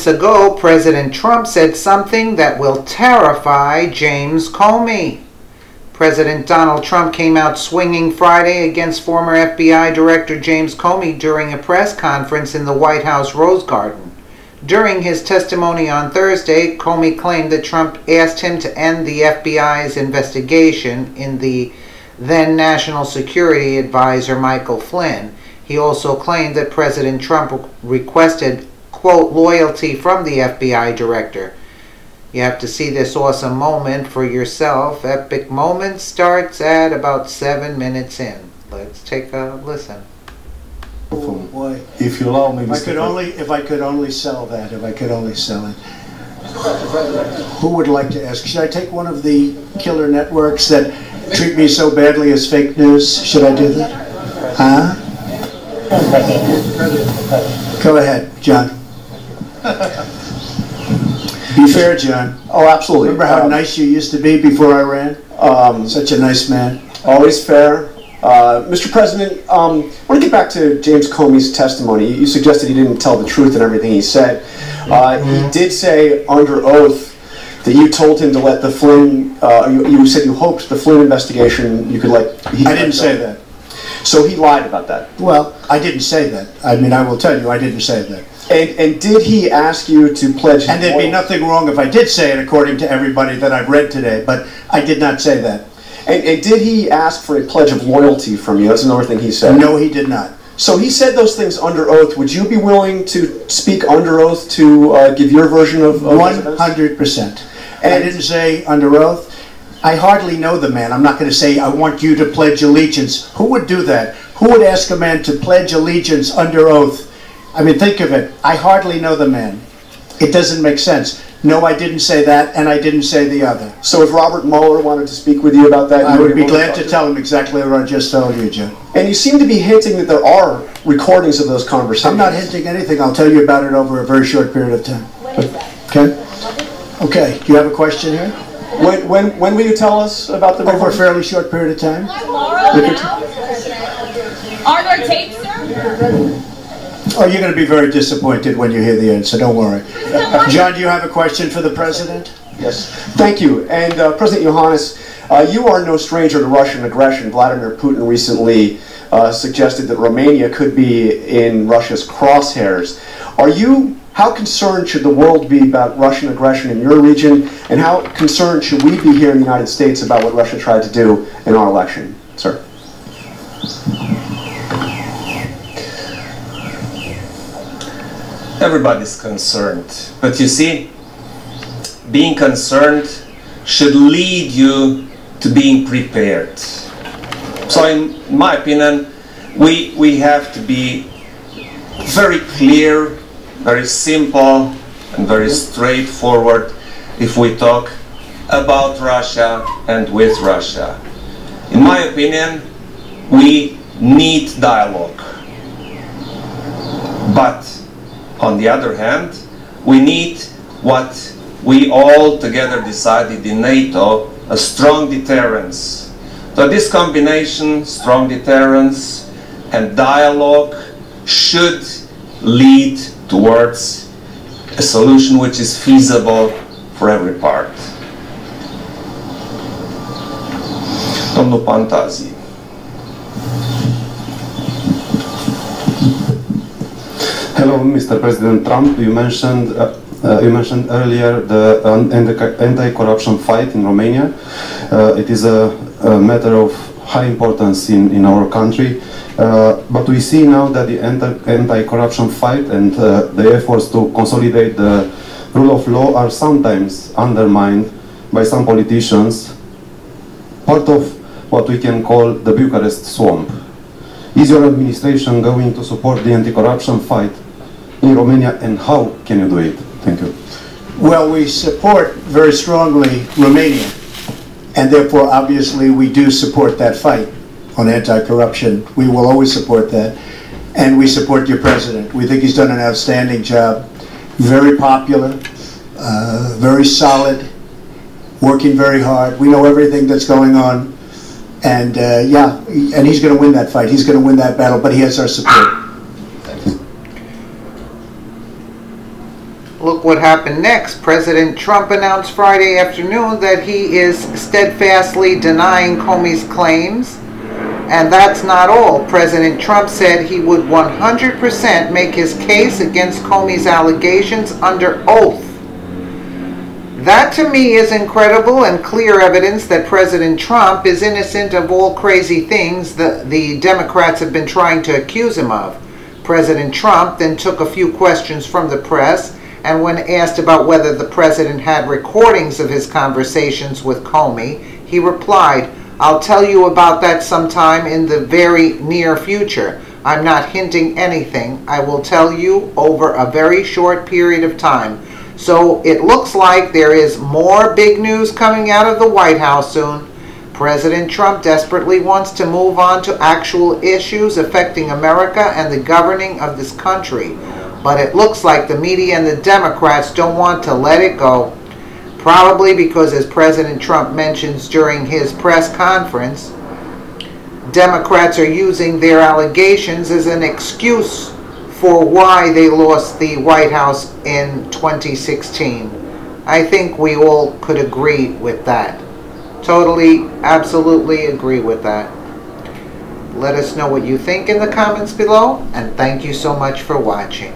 weeks ago, President Trump said something that will terrify James Comey. President Donald Trump came out swinging Friday against former FBI Director James Comey during a press conference in the White House Rose Garden. During his testimony on Thursday, Comey claimed that Trump asked him to end the FBI's investigation into the then National Security Advisor Michael Flynn. He also claimed that President Trump requested, quote, loyalty from the FBI director. You have to see this awesome moment for yourself. Epic moment starts at about 7 minutes in. Let's take a listen. Oh boy. If you allow me, if I could only sell it. Who would like to ask? Should I take one of the killer networks that treat me so badly as fake news? Should I do that? Huh? Go ahead, John. Be fair, John. Oh, absolutely. Remember how nice you used to be before I ran? Such a nice man. Always fair. Mr. President, I want to get back to James Comey's testimony. You suggested he didn't tell the truth in everything he said. He did say under oath that you told him to let the Flynn, you said you hoped the Flynn investigation, you could let... I didn't say that. So he lied about that? Well, I didn't say that. I mean, I will tell you, I didn't say that. And did he ask you to pledge... And there'd be nothing wrong if I did say it, according to everybody that I've read today, but I did not say that. And did he ask for a pledge of loyalty from you? That's another thing he said. No, he did not. So he said those things under oath. Would you be willing to speak under oath to give your version of 100%. And I didn't say under oath. I hardly know the man. I'm not going to say, I want you to pledge allegiance. Who would do that? Who would ask a man to pledge allegiance under oath? I mean, think of it. I hardly know the man. It doesn't make sense. No, I didn't say that, and I didn't say the other. So if Robert Mueller wanted to speak with you about that, I would be glad to tell him exactly what I just told you, Jim. And you seem to be hinting that there are recordings of those conversations. I'm not hinting anything. I'll tell you about it over a very short period of time. Okay? Okay. Do you have a question here? When will you tell us about the recordings? Over a fairly short period of time. Tomorrow now? Are there tapes, sir? Oh, you're going to be very disappointed when you hear the answer. Don't worry. John, do you have a question for the president? Yes. Thank you. And President Yohannes, you are no stranger to Russian aggression. Vladimir Putin recently suggested that Romania could be in Russia's crosshairs. How concerned should the world be about Russian aggression in your region, and how concerned should we be here in the United States about what Russia tried to do in our election, sir? Everybody's concerned, but you see, being concerned should lead you to being prepared. So in my opinion, we have to be very clear, very simple, and very straightforward if we talk about Russia and with Russia. In my opinion, we need dialogue, but on the other hand, we need what we all together decided in NATO, a strong deterrence. So this combination, strong deterrence and dialogue, should lead towards a solution which is feasible for every part. Domnul Pantazi. Hello, Mr. President Trump. You mentioned earlier the anti-corruption fight in Romania. It is a matter of high importance in our country, but we see now that the anti-corruption fight and the efforts to consolidate the rule of law are sometimes undermined by some politicians, part of what we can call the Bucharest swamp. Is your administration going to support the anti-corruption fight in Romania, and how can you do it? Thank you. Well, we support very strongly Romania, and therefore obviously we do support that fight on anti-corruption. We will always support that, and we support your president. We think he's done an outstanding job, very popular, very solid, working very hard. We know everything that's going on, and yeah, and he's going to win that fight. He's going to win that battle, but he has our support. Look what happened next. President Trump announced Friday afternoon that he is steadfastly denying Comey's claims. And that's not all. President Trump said he would 100% make his case against Comey's allegations under oath. That to me is incredible and clear evidence that President Trump is innocent of all crazy things the Democrats have been trying to accuse him of. President Trump then took a few questions from the press, and when asked about whether the president had recordings of his conversations with Comey, he replied, "I'll tell you about that sometime in the very near future. I'm not hinting anything. I will tell you over a very short period of time." So it looks like there is more big news coming out of the White House soon. President Trump desperately wants to move on to actual issues affecting America and the governing of this country. But it looks like the media and the Democrats don't want to let it go. Probably because, as President Trump mentions during his press conference, Democrats are using their allegations as an excuse for why they lost the White House in 2016. I think we all could agree with that. Totally, absolutely agree with that. Let us know what you think in the comments below, and thank you so much for watching.